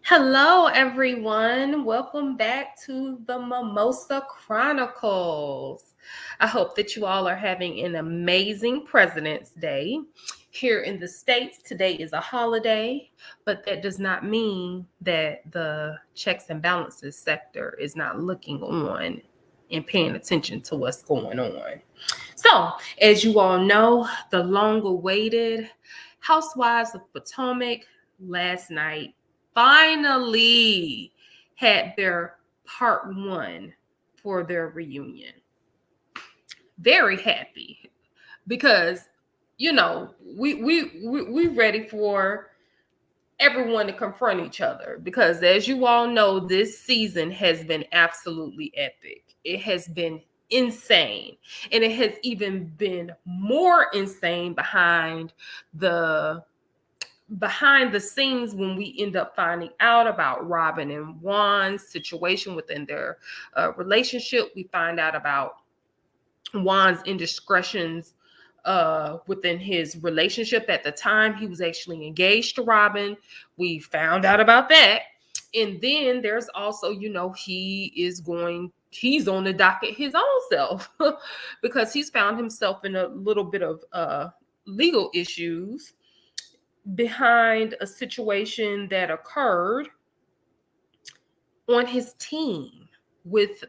Hello, everyone. Welcome back to the Mimosa Chronicles. I hope that you all are having an amazing President's Day. Here in the States, today is a holiday, but that does not mean that the checks and balances sector is not looking on and paying attention to what's going on. So, as you all know, the long awaited Housewives of Potomac last night finally had their part one for their reunion. Very happy because we ready for everyone to confront each other because as you all know, this season has been absolutely epic. It has been insane, and it has even been more insane the behind the scenes when we end up finding out about Robin and Juan's situation within their relationship. We find out about Juan's indiscretions within his relationship. At the time, he was actually engaged to Robin. We found out about that. And then there's also, he's on the docket his own self because he's found himself in a little bit of legal issues behind a situation that occurred on his team with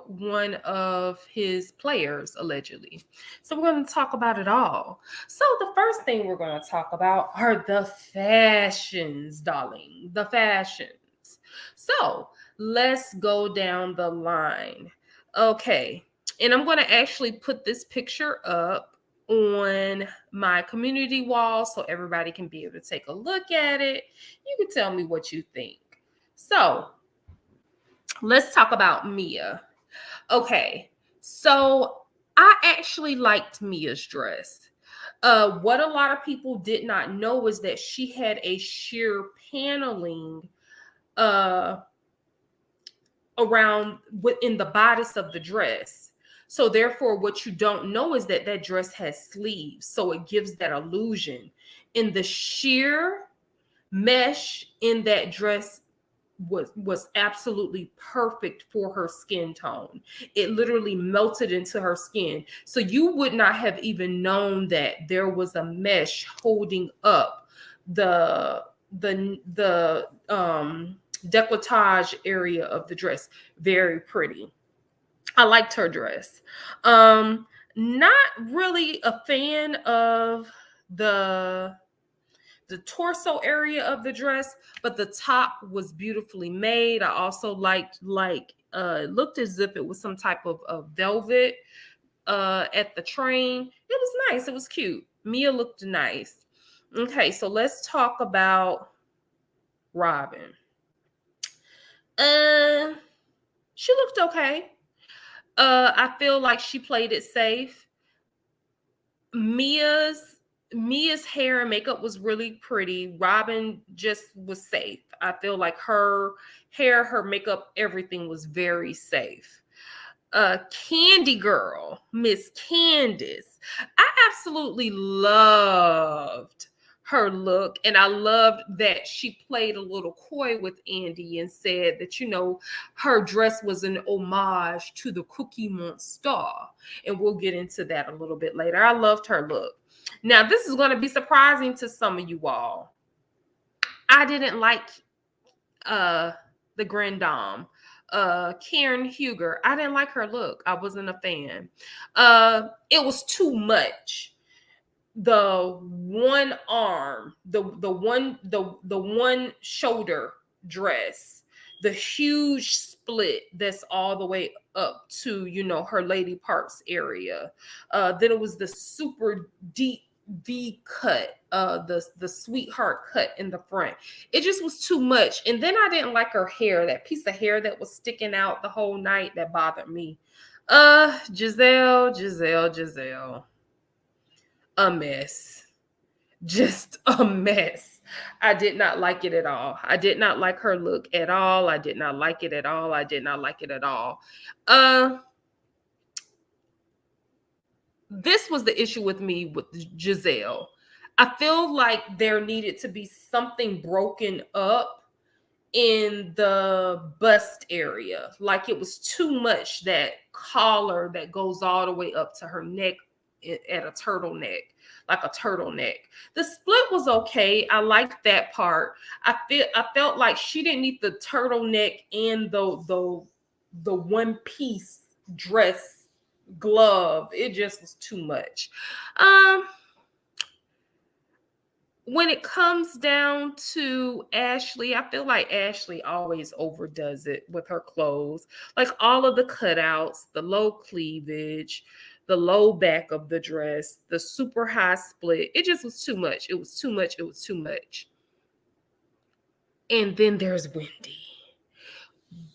one of his players allegedly. So we're going to talk about it all. So the first thing we're going to talk about are the fashions, darling, the fashions. So let's go down the line. Okay, and I'm going to actually put this picture up on my community wall so everybody can be able to take a look at it. You can tell me what you think. So let's talk about Mia. Okay, so I actually liked Mia's dress. What a lot of people did not know is that she had a sheer paneling uh, around within the bodice of the dress. So therefore, what you don't know is that that dress has sleeves. So it gives that illusion. And the sheer mesh in that dress was absolutely perfect for her skin tone. It literally melted into her skin. So you would not have even known that there was a mesh holding up the decolletage area of the dress. Very pretty. I liked her dress. Not really a fan of the the torso area of the dress, but the top was beautifully made. I also liked it looked as if it was some type of velvet at the train. It was nice. It was cute. Mia looked nice. Okay, so let's talk about Robin. Uh she looked okay. I feel like she played it safe. Mia's Mia's hair and makeup was really pretty. Robin just was safe. I feel like her hair, her makeup, everything was very safe. Candy Girl, Miss Candace. I absolutely loved her look, and I loved that she played a little coy with Andy and said that her dress was an homage to the Cookie Monster, and we'll get into that a little bit later. I loved her look. Now, this is going to be surprising to some of you all. I didn't like uh the Grand Dame, Karen Huger. I didn't like her look. I wasn't a fan. It was too much. The one arm, the one shoulder dress, the huge split that's all the way up to her lady parts area. Then it was the super deep V cut, the sweetheart cut in the front. It just was too much. And then I didn't like her hair, that piece of hair that was sticking out the whole night, that bothered me. Giselle, a mess. Just a mess. I did not like it at all. I did not like her look at all. I did not like it at all. I did not like it at all. This was the issue with me with Giselle. I feel like there needed to be something broken up in the bust area. Like it was too much, that collar that goes all the way up to her neck at a turtleneck, like a turtleneck. The split was okay. I liked that part. I felt like she didn't need the turtleneck and the one piece dress glove. It just was too much. Um when it comes down to Ashley, I feel like Ashley always overdoes it with her clothes. Like all of the cutouts, the low cleavage, the low back of the dress, the super high split. It just was too much. It was too much. It was too much. And then there's Wendy.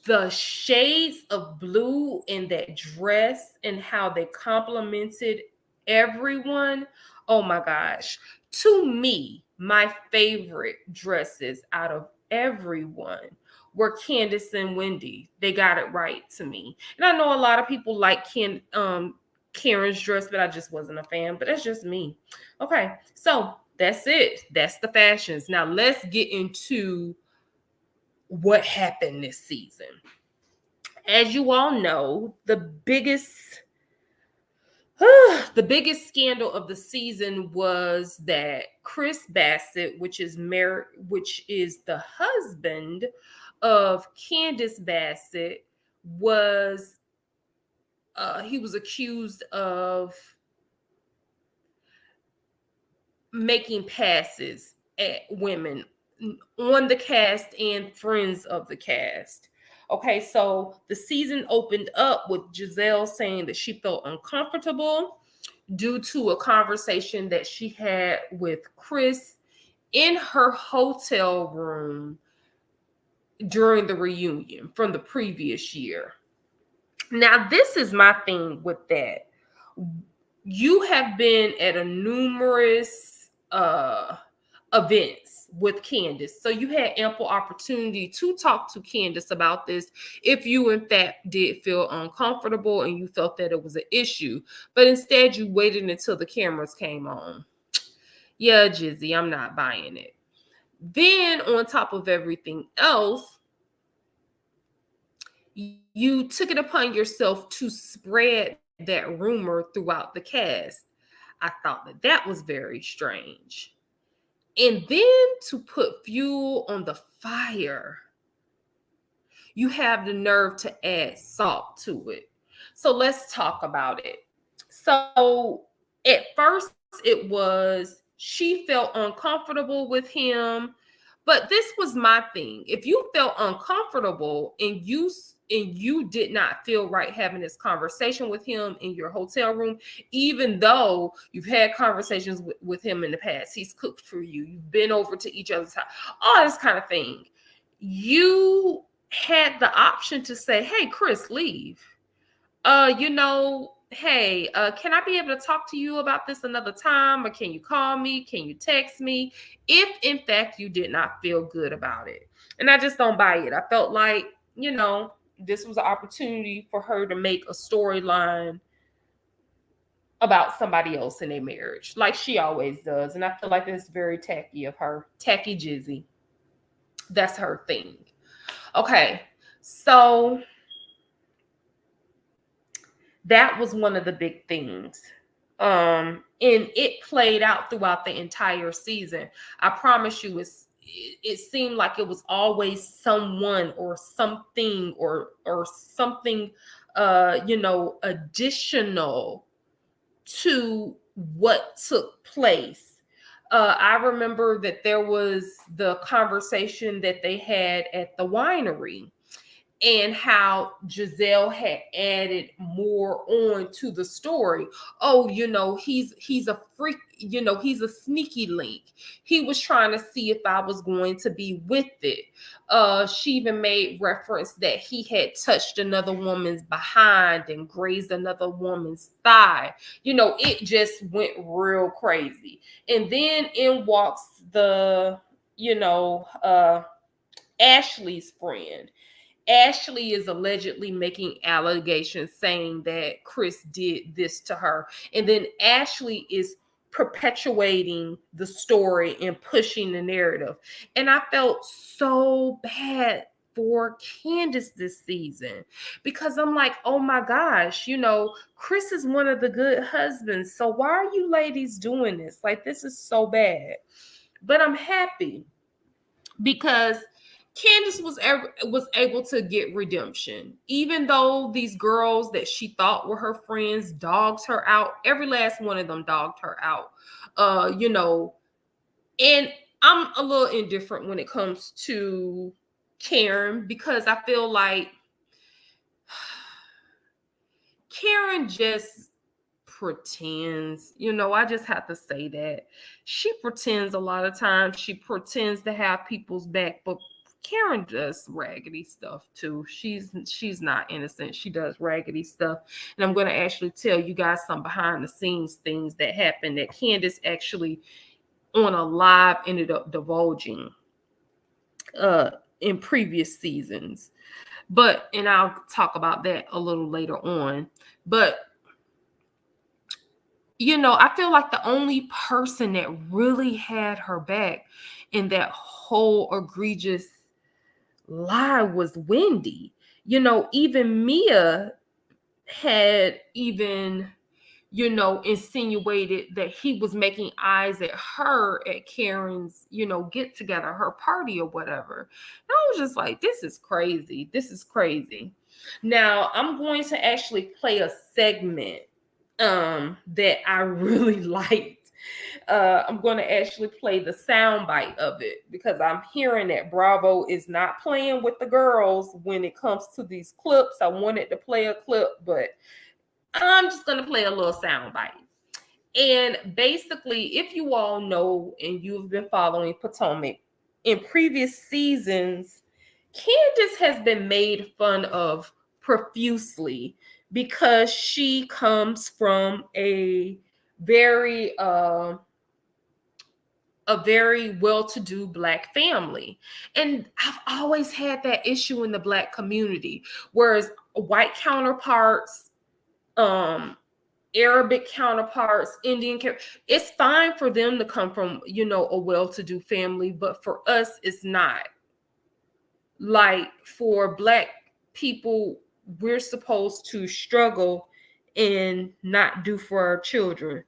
The shades of blue in that dress and how they complemented everyone. Oh my gosh. To me, my favorite dresses out of everyone were Candace and Wendy. They got it right to me. And I know a lot of people like Karen's dress, but I just wasn't a fan. But that's just me. Okay, so that's it. That's the fashions. Now let's get into what happened this season. As you all know, the biggest scandal of the season was that Chris Bassett, which is the husband of Candace Bassett, was he was accused of making passes at women on the cast and friends of the cast. Okay, so the season opened up with Giselle saying that she felt uncomfortable due to a conversation that she had with Chris in her hotel room during the reunion from the previous year. Now, this is my thing with that. You have been at a numerous events with Candace. So you had ample opportunity to talk to Candace about this if you in fact did feel uncomfortable and you felt that it was an issue. But instead you waited until the cameras came on. Yeah, Jizzy, I'm not buying it. Then on top of everything else, you took it upon yourself to spread that rumor throughout the cast. I thought that was very strange. And then to put fuel on the fire, you have the nerve to add salt to it. So let's talk about it. So at first, it was she felt uncomfortable with him. But this was my thing. If you felt uncomfortable and you did not feel right having this conversation with him in your hotel room, even though you've had conversations with him in the past, he's cooked for you, you've been over to each other's house, all this kind of thing, you had the option to say, hey, Chris, leave. Hey, can I be able to talk to you about this another time? Or can you call me? Can you text me? If in fact you did not feel good about it. And I just don't buy it. I felt like, this was an opportunity for her to make a storyline about somebody else in their marriage, like she always does. And I feel like it's very tacky of her. Tacky Jizzy. That's her thing. Okay, so that was one of the big things. And it played out throughout the entire season. I promise you, it seemed like it was always someone or something or something additional to what took place. I remember that there was the conversation that they had at the winery and how Giselle had added more on to the story. Oh, he's a freak, he's a sneaky link. He was trying to see if I was going to be with it. She even made reference that he had touched another woman's behind and grazed another woman's thigh. It just went real crazy. And then in walks Ashley's friend. Ashley is allegedly making allegations saying that Chris did this to her. And then Ashley is perpetuating the story and pushing the narrative. And I felt so bad for Candace this season because I'm like, oh my gosh, Chris is one of the good husbands. So why are you ladies doing this? Like, this is so bad. But I'm happy because Candace was able to get redemption, even though these girls that she thought were her friends dogged her out. Every last one of them dogged her out. And I'm a little indifferent when it comes to Karen because I feel like Karen just pretends. I just have to say that. She pretends a lot of times. She pretends to have people's back, but Karen does raggedy stuff too. She's not innocent. She does raggedy stuff. And I'm going to actually tell you guys some behind the scenes things that happened that Candace actually on a live ended up divulging in previous seasons. And I'll talk about that a little later on. But I feel like the only person that really had her back in that whole egregious lie was Wendy. Even Mia had insinuated that he was making eyes at her at Karen's, get together, her party or whatever. And I was just like, this is crazy. This is crazy. Now, I'm going to actually play a segment that I really liked. I'm going to actually play the soundbite of it because I'm hearing that Bravo is not playing with the girls when it comes to these clips. I wanted to play a clip, but I'm just going to play a little soundbite. And basically, if you all know and you've been following Potomac, in previous seasons, Candace has been made fun of profusely because she comes from a very well-to-do Black family. And I've always had that issue in the Black community, whereas white counterparts, Arabic counterparts, Indian, it's fine for them to come from, a well-to-do family, but for us, it's not. Like, for Black people, we're supposed to struggle and not do for our children.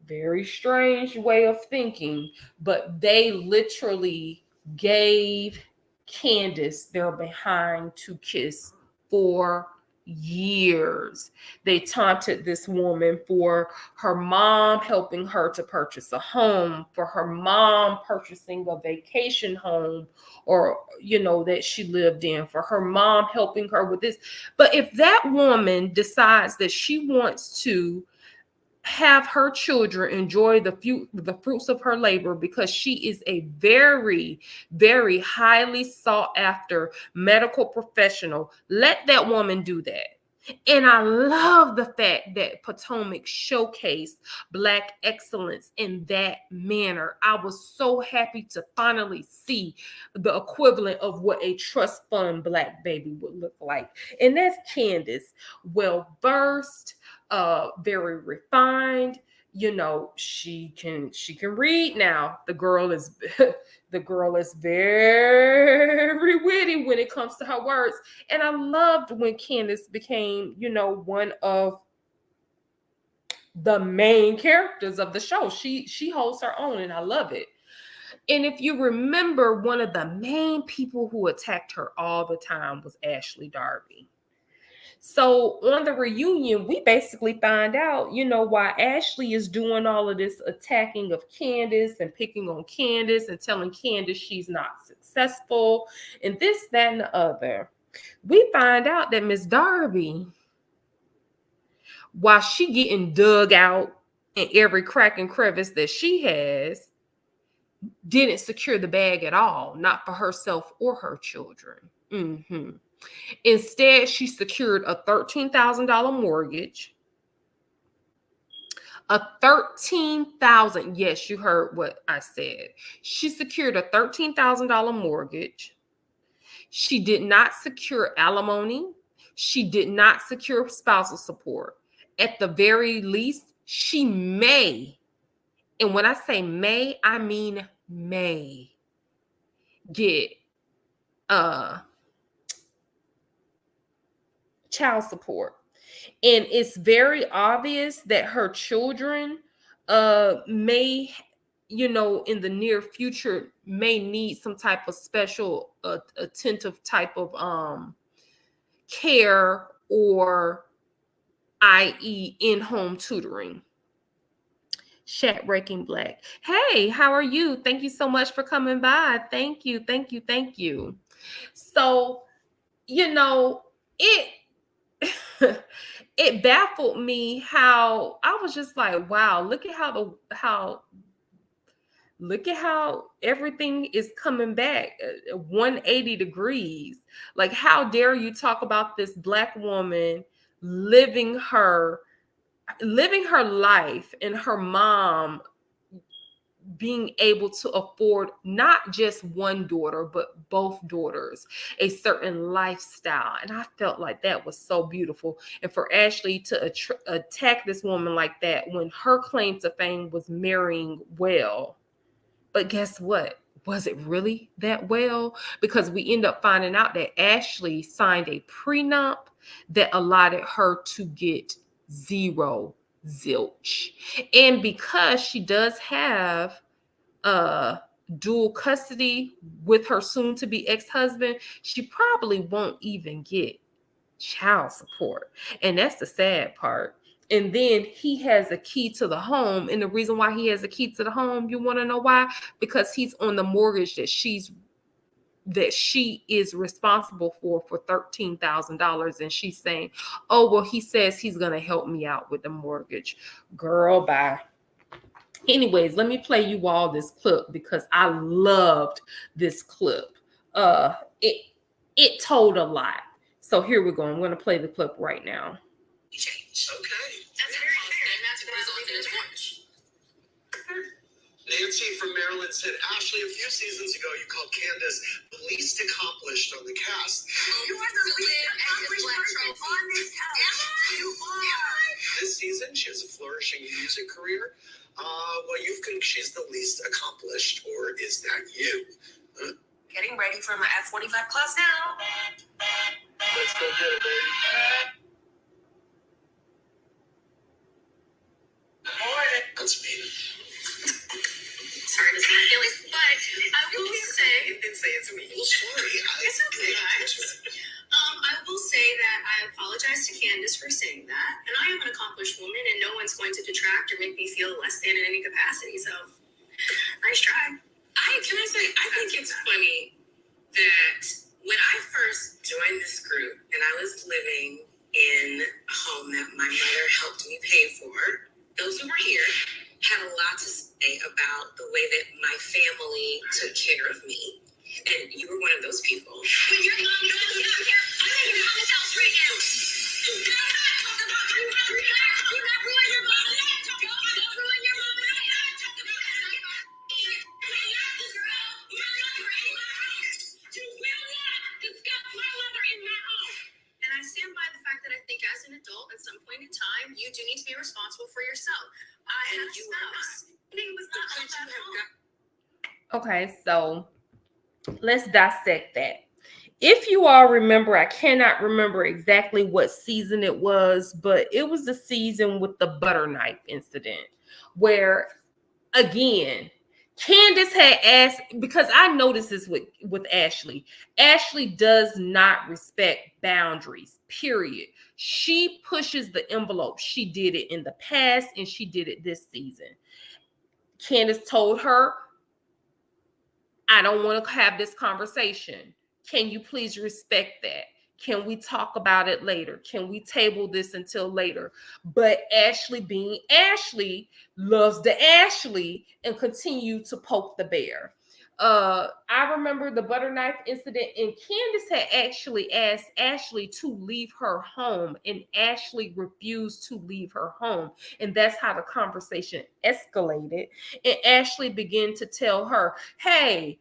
Very strange way of thinking, but they literally gave Candace their behind to kiss for years. They taunted this woman for her mom helping her to purchase a home, for her mom purchasing a vacation home or that she lived in, for her mom helping her with this. But if that woman decides that she wants to have her children enjoy the fruits of her labor because she is a very, very highly sought after medical professional, let that woman do that. And I love the fact that Potomac showcased Black excellence in that manner. I was so happy to finally see the equivalent of what a trust fund Black baby would look like. And that's Candace, well-versed, very refined. She can read now. The girl is very witty when it comes to her words. And I loved when Candace became, one of the main characters of the show. She holds her own, and I love it. And if you remember, one of the main people who attacked her all the time was Ashley Darby. So on the reunion, we basically find out, why Ashley is doing all of this attacking of Candace and picking on Candace and telling Candace she's not successful and this, that, and the other. We find out that Miss Darby, while she getting dug out in every crack and crevice that she has, didn't secure the bag at all, not for herself or her children. Mm-hmm. Instead, she secured a $13,000 mortgage. A $13,000. Yes, you heard what I said. She secured a $13,000 mortgage. She did not secure alimony. She did not secure spousal support. At the very least, she may and when I say may, I mean may get child support. And it's very obvious that her children may, in the near future may need some type of special attentive type of care, or i.e. in-home tutoring. Chat breaking black. Hey, how are you? Thank you so much for coming by. Thank you, thank you, thank you. So, it it baffled me how I was just like, wow, look at how everything is coming back 180 degrees. Like, how dare you talk about this Black woman living her life, and her mom being able to afford not just one daughter but both daughters a certain lifestyle. And I felt like that was so beautiful. And for Ashley to attack this woman like that when her claim to fame was marrying well. But guess what? Was it really that well? Because we end up finding out that Ashley signed a prenup that allotted her to get zero zilch. And because she does have dual custody with her soon to be ex-husband, she probably won't even get child support. And that's the sad part. And then he has a key to the home. And the reason why he has a key to the home, you want to know why? Because he's on the mortgage that she is responsible for $13,000. And she's saying, oh, well, he says he's going to help me out with the mortgage. Girl, bye. Anyways, let me play you all this clip because I loved this clip. It told a lot. So here we go. I'm going to play the clip right now. Okay. That's very fair, and that's what resulted in a divorce. Nancy from Maryland said, Ashley, a few seasons ago, you called Candace the least accomplished on the cast. You are the least accomplished person on this cast. You are. This season, she has a flourishing music career. Well, she's the least accomplished, or is that you? Getting ready for my F-45 class now. Let's go get it, baby. Morning. That's mean. Sorry to say my feelings, but I will say... You didn't say it's me. Sorry. It's okay, guys. I will say that I apologize to Candace for saying that, and I am an accomplished woman, and no one's going to detract or make me feel less than in any capacity, so nice try. I think it's funny that when I first joined this group and I was living in a home that my mother helped me pay for, those who were here had a lot to say about the way that my family took care of me. And you were one of those people. When your mom knows you're not here, I'm in your mom's house right now. Do not talk about do not ruin your mom. Don't ruin your mom. Do not talk about that. You will not discuss my mother in my home. And I stand by the fact that I think as an adult, at some point in time, you do need to be responsible for yourself. I had a spouse. It was not all about home. Okay, so let's dissect that. If you all remember, I cannot remember exactly what season it was, but it was the season with the butter knife incident where, again, Candace had asked, because I noticed this with Ashley. Ashley does not respect boundaries, period. She pushes the envelope. She did it in the past and she did it this season. Candace told her, I don't want to have this conversation. Can you please respect that? Can we talk about it later? Can we table this until later? But Ashley, being Ashley, loves the Ashley and continue to poke the bear. I remember the butter knife incident, and Candace had actually asked Ashley to leave her home, and Ashley refused to leave her home. And that's how the conversation escalated. And Ashley began to tell her, hey,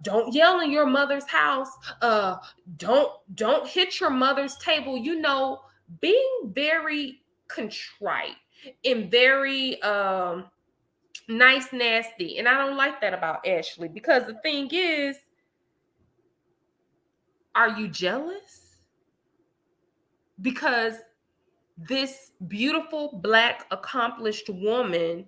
don't yell in your mother's house. Don't hit your mother's table. Being very contrite and very Nice, nasty. And I don't like that about Ashley, because the thing is, are you jealous? Because this beautiful Black accomplished woman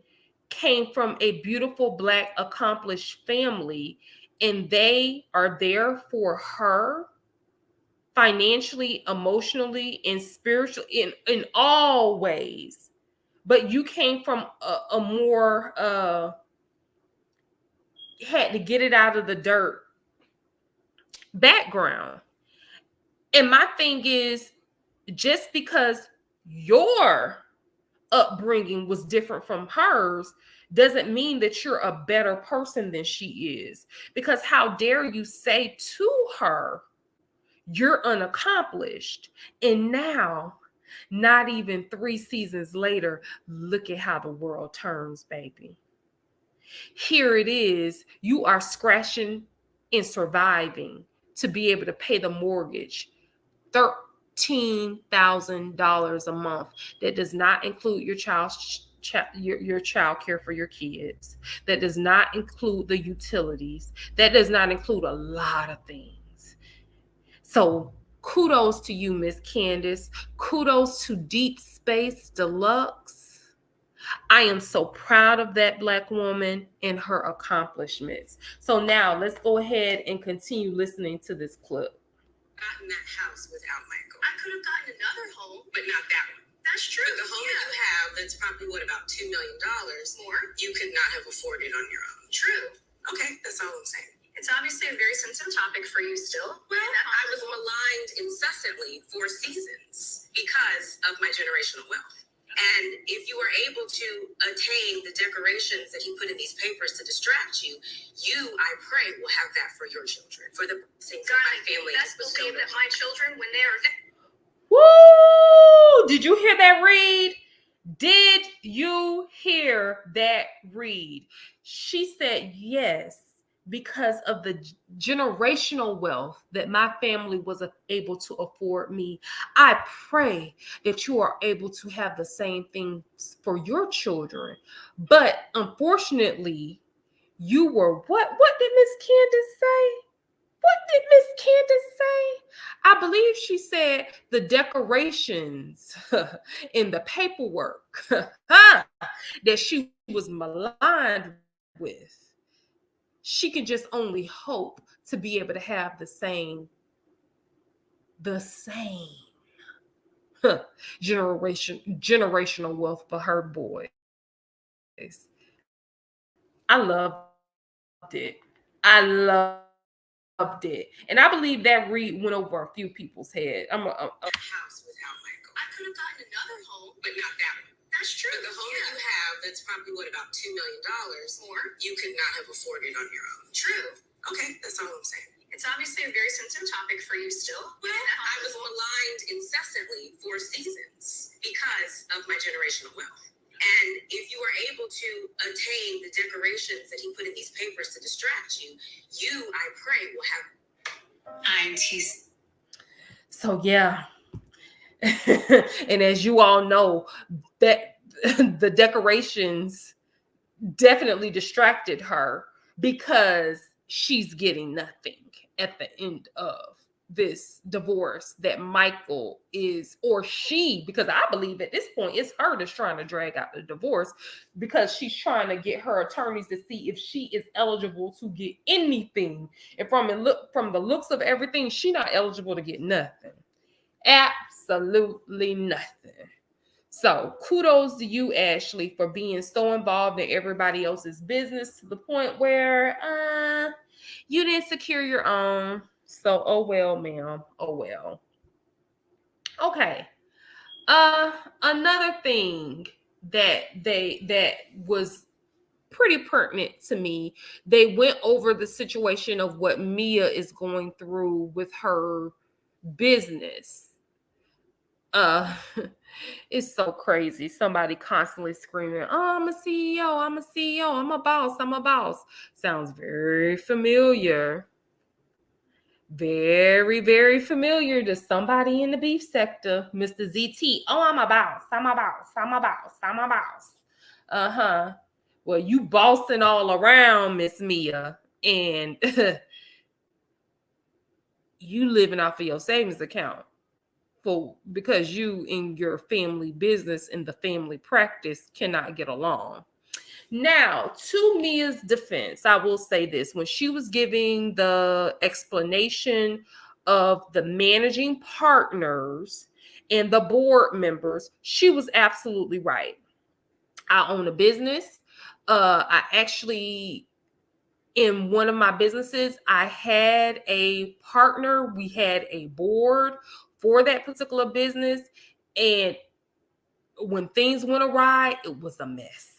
came from a beautiful Black accomplished family, and they are there for her financially, emotionally, and spiritually, in all ways. But you came from a more had to get it out of the dirt background. And my thing is, just because your upbringing was different from hers doesn't mean that you're a better person than she is. Because how dare you say to her, you're unaccomplished. And now, not even 3 seasons later, look at how the world turns, baby. Here it is, you are scratching and surviving to be able to pay the mortgage, $13,000 a month. That does not include your your child care for your kids. That does not include the utilities. That does not include a lot of things. So kudos to you, Miss Candace. Kudos to Deep Space Deluxe. I am so proud of that Black woman and her accomplishments. So now let's go ahead and continue listening to this clip. Gotten that house without Michael. I could have gotten another home, But not that one. That's true. But the home that you have, that's probably about $2 million more. you could not have afforded on your own. True. Okay, that's all I'm saying. It's obviously a very sensitive topic for you still. Well, I was maligned incessantly for seasons because of my generational wealth. And if you were able to attain the decorations that he put in these papers to distract you, I pray, will have that for your children, for the things that my family has best bestowed believe that upon my children, when they are Woo! Did you hear that, Reed? Did you hear that, Reed? She said yes, because of the generational wealth that my family was able to afford me. I pray that you are able to have the same things for your children. But unfortunately, you were what? What did Miss Candace say? What did Miss Candace say? I believe she said the decorations in the paperwork that she was maligned with. She can just only hope to be able to have the same generational wealth for her boys. I loved it. I loved it. And I believe that read went over a few people's head. house without Michael. I could have gotten another home, But not that one. That's true. But the home that you have, that's probably about $2 million more. you could not have afforded on your own. True. Okay, that's all I'm saying. It's obviously a very sensitive topic for you still. Well, I was maligned incessantly for seasons because of my generational wealth. And if you were able to attain the decorations that he put in these papers to distract you, I pray, will have. So yeah. And as you all know, that the decorations definitely distracted her, because she's getting nothing at the end of this divorce that Michael is, or she, because I believe at this point it's her that's trying to drag out the divorce, because she's trying to get her attorneys to see if she is eligible to get anything. And from the looks of everything, she's not eligible to get nothing. Absolutely nothing. So kudos to you, Ashley, for being so involved in everybody else's business to the point where you didn't secure your own. So oh well, ma'am. Oh well. Okay. Another thing that was pretty pertinent to me, they went over the situation of what Mia is going through with her business. It's so crazy. Somebody constantly screaming, "Oh, I'm a CEO, I'm a CEO, I'm a boss, I'm a boss." Sounds very familiar. Very, very familiar to somebody in the beef sector, Mr. ZT. "Oh, I'm a boss, I'm a boss, I'm a boss, I'm a boss." Well, you bossing all around, Miss Mia, and you living off of your savings account because you in your family business and the family practice cannot get along. Now, to Mia's defense, I will say this. When she was giving the explanation of the managing partners and the board members, she was absolutely right. I own a business. I actually, in one of my businesses, I had a partner. We had a board for that particular business. And when things went awry, it was a mess.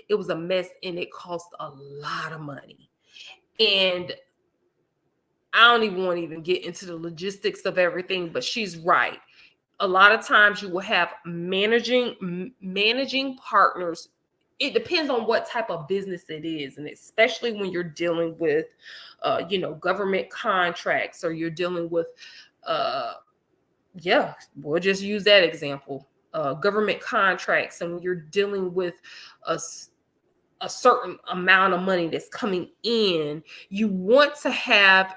It was a mess and it cost a lot of money. And I don't even want to even get into the logistics of everything, but she's right. A lot of times you will have managing partners. It depends on what type of business it is, and especially when you're dealing with government contracts, or you're dealing with we'll just use that example, government contracts, and when you're dealing with a certain amount of money that's coming in, you want to have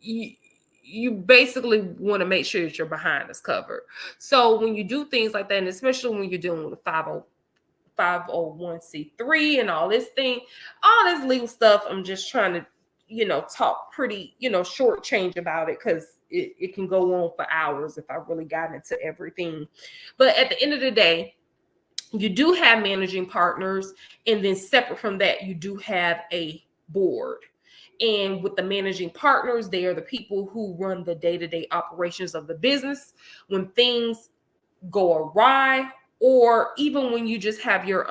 you basically want to make sure that your behind is covered. So when you do things like that, and especially when you're dealing with 501c3 and all this legal stuff, I'm just trying to talk pretty short change about it, because it can go on for hours if I really got into everything. But at the end of the day, you do have managing partners, and then separate from that, you do have a board. And with the managing partners, they are the people who run the day-to-day operations of the business. When things go awry, or even when you just have your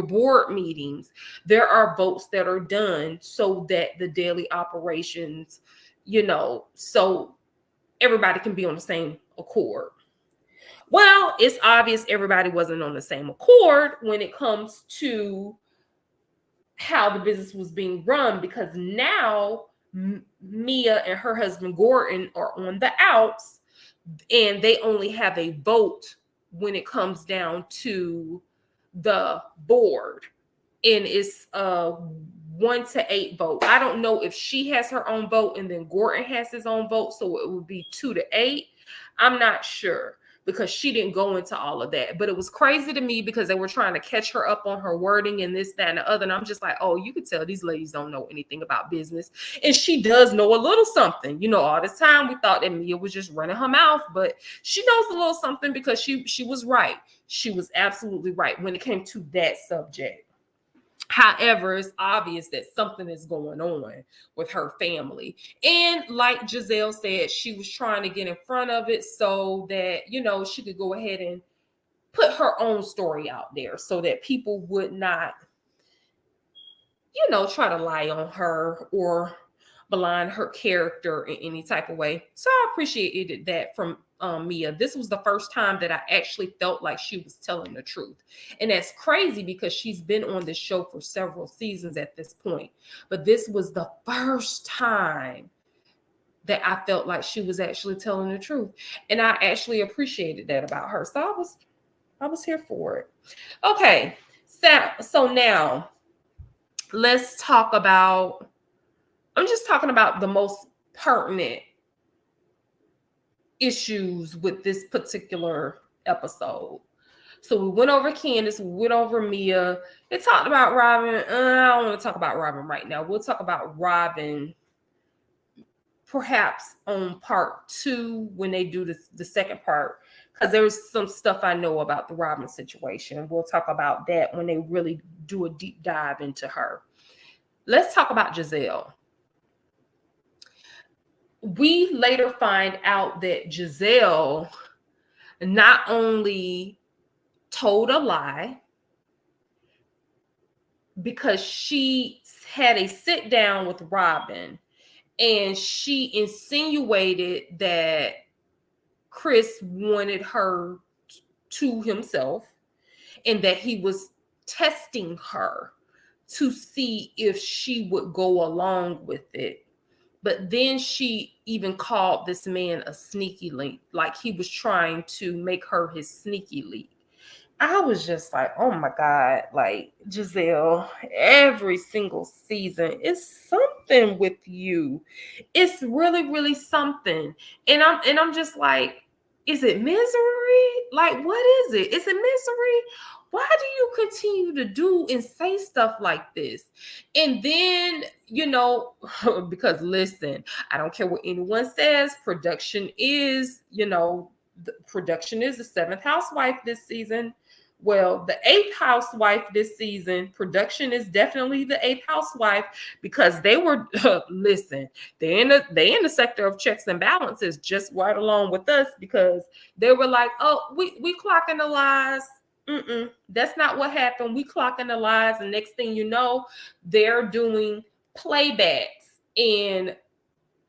board meetings, there are votes that are done so that the daily operations, so everybody can be on the same accord. Well, it's obvious everybody wasn't on the same accord when it comes to how the business was being run, because now Mia and her husband Gordon are on the outs, and they only have a vote when it comes down to the board, and it's 1-8 vote. I don't know if she has her own vote and then Gordon has his own vote, so it would be 2-8. I'm not sure, because she didn't go into all of that. But it was crazy to me because they were trying to catch her up on her wording and this, that, and the other. And I'm just like, oh, you could tell these ladies don't know anything about business. And she does know a little something. All this time we thought that Mia was just running her mouth, but she knows a little something, because she was right. She was absolutely right when it came to that subject. However, it's obvious that something is going on with her family. And like Giselle said, she was trying to get in front of it so that, she could go ahead and put her own story out there so that people would not, try to lie on her or malign her character in any type of way. So I appreciated that from Mia. This was the first time that I actually felt like she was telling the truth. And that's crazy because she's been on this show for several seasons at this point. But this was the first time that I felt like she was actually telling the truth. And I actually appreciated that about her. So I was here for it. Okay. So now let's talk about, I'm just talking about the most pertinent issues with this particular episode. So we went over Candace, we went over Mia. They talked about Robin. I don't want to talk about Robin right now. We'll talk about Robin perhaps on part 2 when they do the second part, because there's some stuff I know about the Robin situation. We'll talk about that when they really do a deep dive into her. Let's talk about Giselle. We later find out that Giselle not only told a lie, because she had a sit down with Robin and she insinuated that Chris wanted her to himself and that he was testing her to see if she would go along with it. But then she even called this man a sneaky link, like he was trying to make her his sneaky link. I was just like, oh my God, like Giselle, every single season is something with you. It's really, really something. And I'm just like, is it misery? Like, what is it? Is it misery? Why do you continue to do and say stuff like this? And then, because listen, I don't care what anyone says, production is the seventh housewife this season. Well, the eighth housewife this season, production is definitely the eighth housewife because they were listen, they in the sector of checks and balances just right along with us because they were like, oh, we clocking the lies. That's not what happened. We clocking the lies, and next thing you know, they're doing playbacks and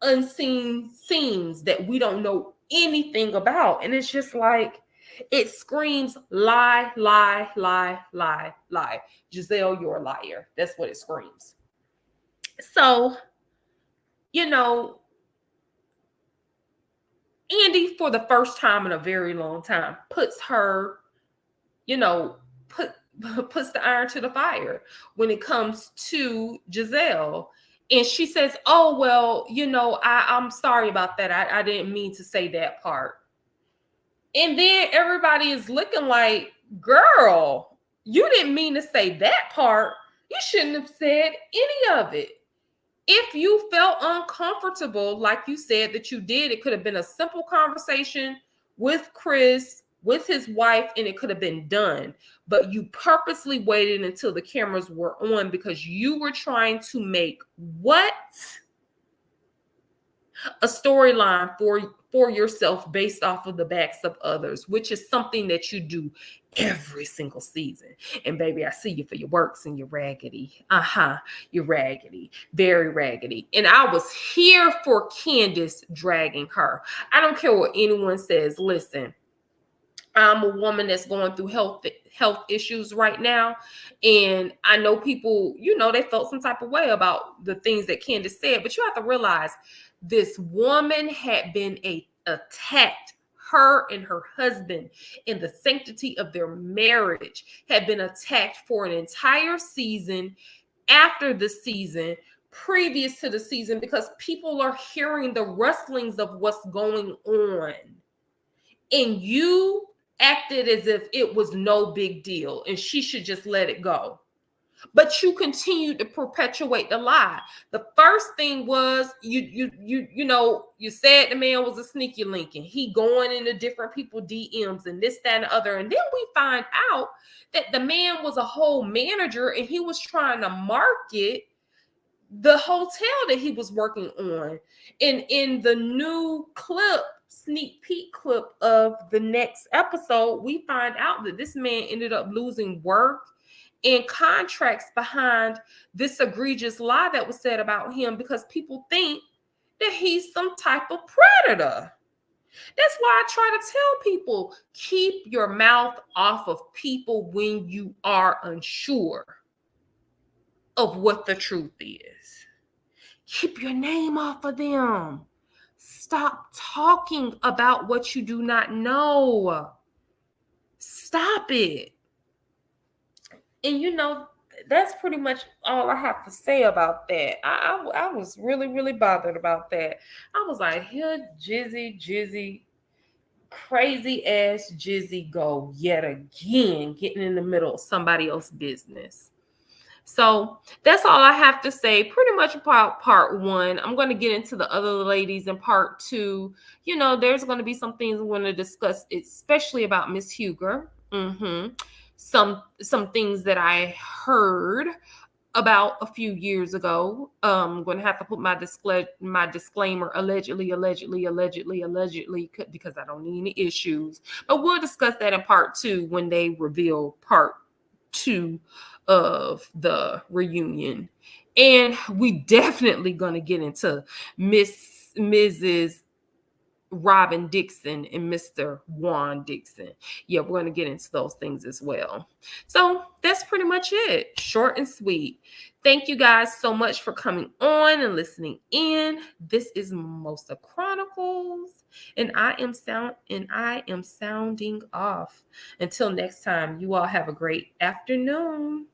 unseen scenes that we don't know anything about. And it's just like, it screams lie, lie, lie, lie, lie. Giselle, you're a liar. That's what it screams. So, you know, Andy, for the first time in a very long time, puts her, you know, puts the iron to the fire when it comes to Giselle. And she says, oh, well, I'm sorry about that. I didn't mean to say that part. And then everybody is looking like, girl, you didn't mean to say that part. You shouldn't have said any of it. If you felt uncomfortable, like you said that you did, it could have been a simple conversation with Chris, with his wife, and it could have been done. But you purposely waited until the cameras were on because you were trying to make what? A storyline for yourself based off of the backs of others, which is something that you do every single season. And baby, I see you for your works and you're raggedy. You're raggedy, very raggedy. And I was here for Candace dragging her. I don't care what anyone says. Listen, I'm a woman that's going through health issues right now. And I know people, they felt some type of way about the things that Candace said, but you have to realize this woman had been attacked. Her and her husband, in the sanctity of their marriage, had been attacked for an entire season, after the season, previous to the season, because people are hearing the rustlings of what's going on. And you acted as if it was no big deal and she should just let it go. But you continued to perpetuate the lie. The first thing was you said the man was a sneaky link and he going into different people DMs and this, that, and the other. And then we find out that the man was a whole manager and he was trying to market the hotel that he was working on. And in the new sneak peek clip of the next episode, we find out that this man ended up losing work and contracts behind this egregious lie that was said about him because people think that he's some type of predator. That's why I try to tell people, keep your mouth off of people when you are unsure of what the truth is. Keep your name off of them. Stop talking about what you do not know. Stop it. And that's pretty much all I have to say about that. I was really, really bothered about that. I was like, here, Jizzy, crazy ass Jizzy go yet again, getting in the middle of somebody else's business. So that's all I have to say pretty much about part one. I'm going to get into the other ladies in part two. There's going to be some things we're going to discuss, especially about Miss Huger. Some things that I heard about a few years ago. I'm going to have to put my disclaimer, allegedly, because I don't need any issues. But we'll discuss that in part two when they reveal part two of the reunion. And we definitely going to get into Mrs. Robin Dixon and Mr. Juan Dixon. Yeah, we're going to get into those things as well. So that's pretty much it. Short and sweet. Thank you guys so much for coming on and listening in. This is Mimosa Chronicles, and I am sounding off. Until next time, you all have a great afternoon.